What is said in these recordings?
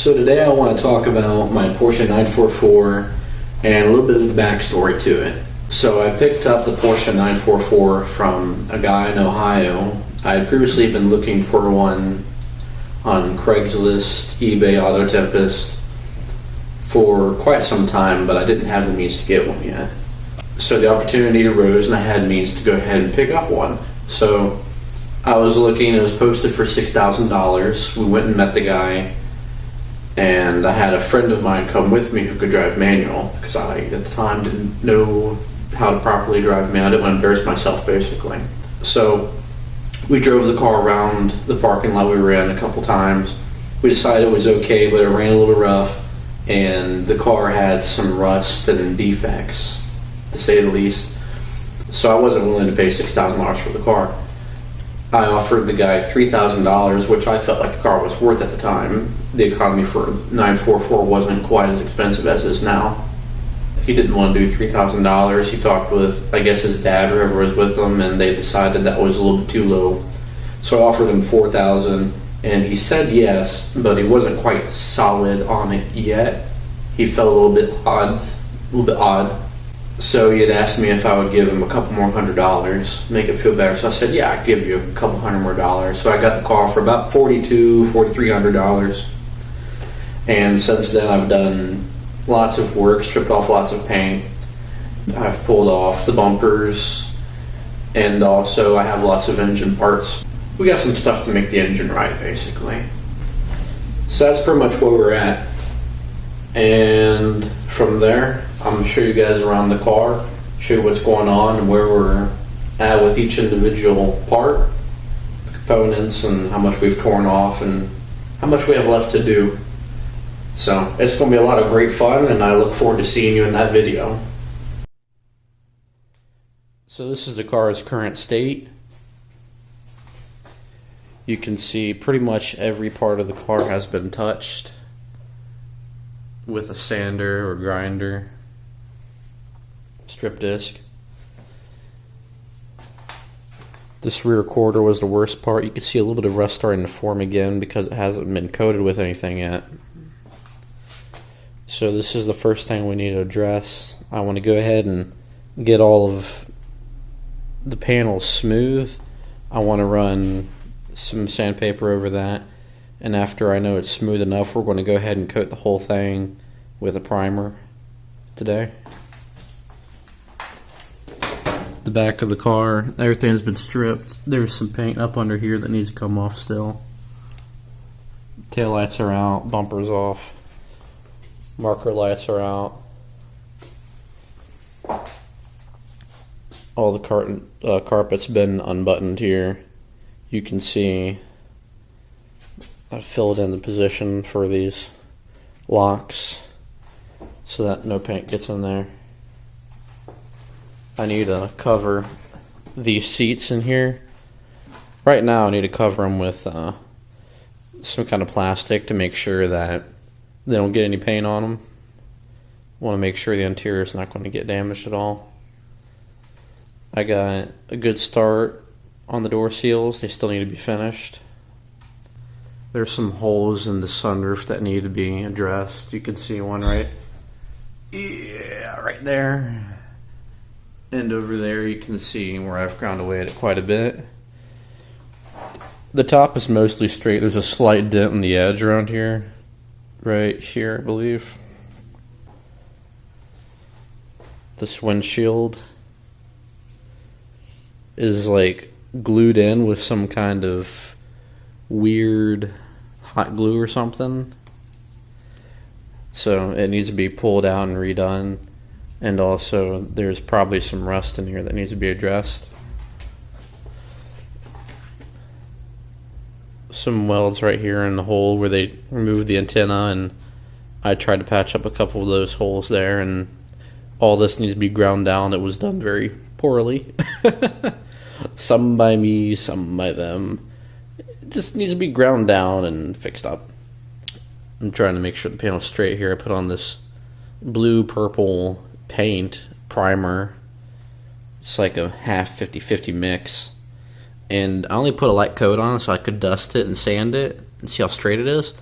So today I want to talk about my Porsche 944 and a little bit of the backstory to it. So I picked up the Porsche 944 from a guy in Ohio. I had previously been looking for one on Craigslist, eBay, Auto Tempest for quite some time, but I didn't have the means to get one yet. So the opportunity arose and I had means to go ahead and pick up one. So I was looking, it was posted for $6,000. We went and met the guy, and I had a friend of mine come with me who could drive manual because I, at the time, didn't know how to properly drive manual. I didn't want to embarrass myself, basically. So we drove the car around the parking lot we were in a couple times. We decided it was okay, but it ran a little rough, and the car had some rust and defects, to say the least. So I wasn't willing to pay $6,000 for the car. I offered the guy $3,000, which I felt like the car was worth at the time. The economy for 944 wasn't quite as expensive as it is now. He didn't want to do $3,000. He talked with, I guess, his dad or whoever was with him, and they decided that was a little bit too low. So I offered him $4,000, and he said yes, but he wasn't quite solid on it yet. He felt a little bit odd. So he had asked me if I would give him a couple more $100, make it feel better. So I said, yeah, I'd give you a couple $100 more. So I got the car for about $4,300. And since then I've done lots of work, stripped off lots of paint. I've pulled off the bumpers, and also I have lots of engine parts. We got some stuff to make the engine right, basically. So that's pretty much where we're at. And from there, I'm going to show you guys around the car, show you what's going on and where we're at with each individual part, the components, and how much we've torn off and how much we have left to do. So it's going to be a lot of great fun, and I look forward to seeing you in that video. So this is the car's current state. You can see pretty much every part of the car has been touched with a sander or grinder, strip disc. This rear quarter was the worst part. You can see a little bit of rust starting to form again because it hasn't been coated with anything yet. So this is the first thing we need to address. I want to go ahead and get all of the panels smooth. I want to run some sandpaper over that. And after I know it's smooth enough, we're going to go ahead and coat the whole thing with a primer today. The back of the car, everything's been stripped. There's some paint up under here that needs to come off still. Taillights are out, bumpers off, marker lights are out. All the carpet's been unbuttoned here. You can see I've filled in the position for these locks so that no paint gets in there. I need to cover these seats in here. Right now I need to cover them with some kind of plastic to make sure that they don't get any paint on them. Want to make sure the interior is not going to get damaged at all. I got a good start on the door seals. They still need to be finished. There's some holes in the sunroof that need to be addressed. You can see one right there. And over there you can see where I've ground away at it quite a bit. The top is mostly straight. There's a slight dent in the edge around here. Right here, I believe. This windshield is like glued in with some kind of weird hot glue or something, so it needs to be pulled out and redone. And also there's probably some rust in here that needs to be addressed. Some welds right here in the hole where they removed the antenna, and I tried to patch up a couple of those holes there, and all this needs to be ground down. It was done very poorly. Some by me, some by them. Just needs to be ground down and fixed up. I'm trying to make sure the panel's straight here. I put on this blue purple paint primer. It's like a half 50-50 mix. And I only put a light coat on so I could dust it and sand it and see how straight it is.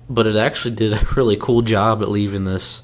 but it actually did a really cool job at leaving this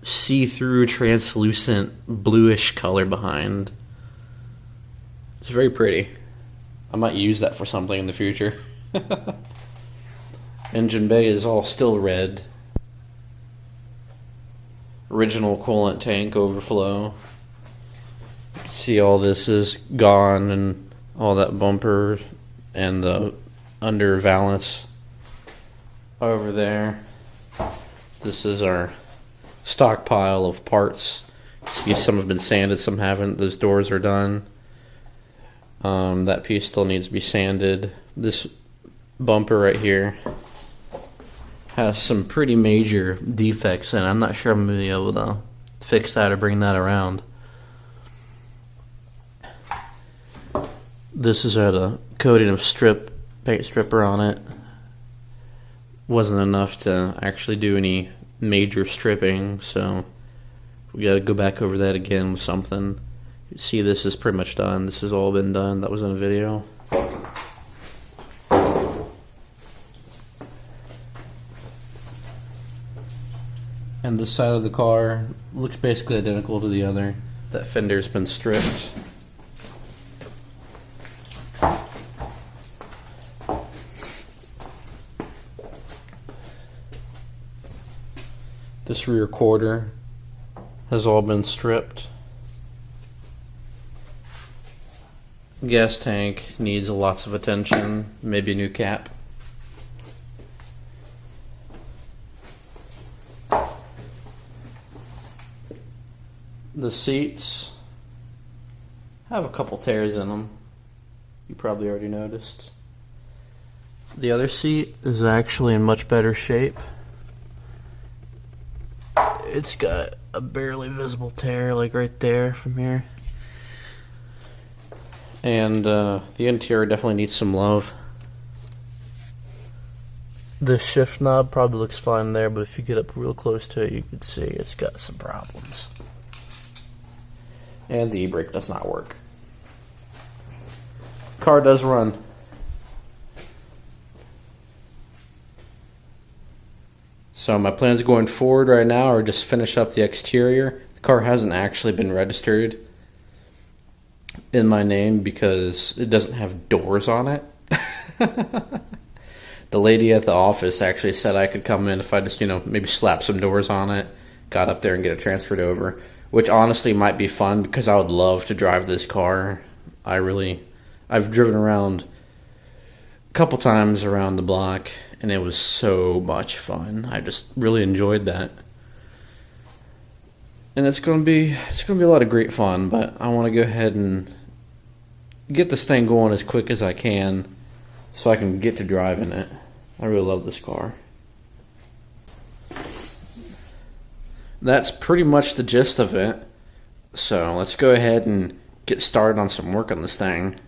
see-through, translucent, bluish color behind. It's very pretty. I might use that for something in the future. Engine bay is all still red. Original coolant tank overflow. See, all this is gone, and all that bumper and the under valance over there. This is our stockpile of parts. See, some have been sanded, some haven't. Those doors are done. That piece still needs to be sanded. This bumper right here has some pretty major defects in it. I'm not sure I'm going to be able to fix that or bring that around. This has had a coating of paint stripper on it. Wasn't enough to actually do any major stripping, so we got to go back over that again with something. You see, this is pretty much done. This has all been done. That was in a video. And this side of the car looks basically identical to the other. That fender's been stripped. This rear quarter has all been stripped. Gas tank needs lots of attention, maybe a new cap. The seats have a couple tears in them. You probably already noticed. The other seat is actually in much better shape. It's got a barely visible tear, like right there from here. And the interior definitely needs some love. The shift knob probably looks fine there, but if you get up real close to it, you can see it's got some problems. And the e-brake does not work. Car does run. So my plans going forward right now are just finish up the exterior. The car hasn't actually been registered in my name because it doesn't have doors on it. The lady at the office actually said I could come in if I just, maybe slap some doors on it, got up there and get it transferred over, which honestly might be fun because I would love to drive this car. I've driven around a couple times around the block, and it was so much fun. I just really enjoyed that. And it's gonna be a lot of great fun, but I want to go ahead and get this thing going as quick as I can so I can get to driving it. I really love this car. That's pretty much the gist of it. So let's go ahead and get started on some work on this thing.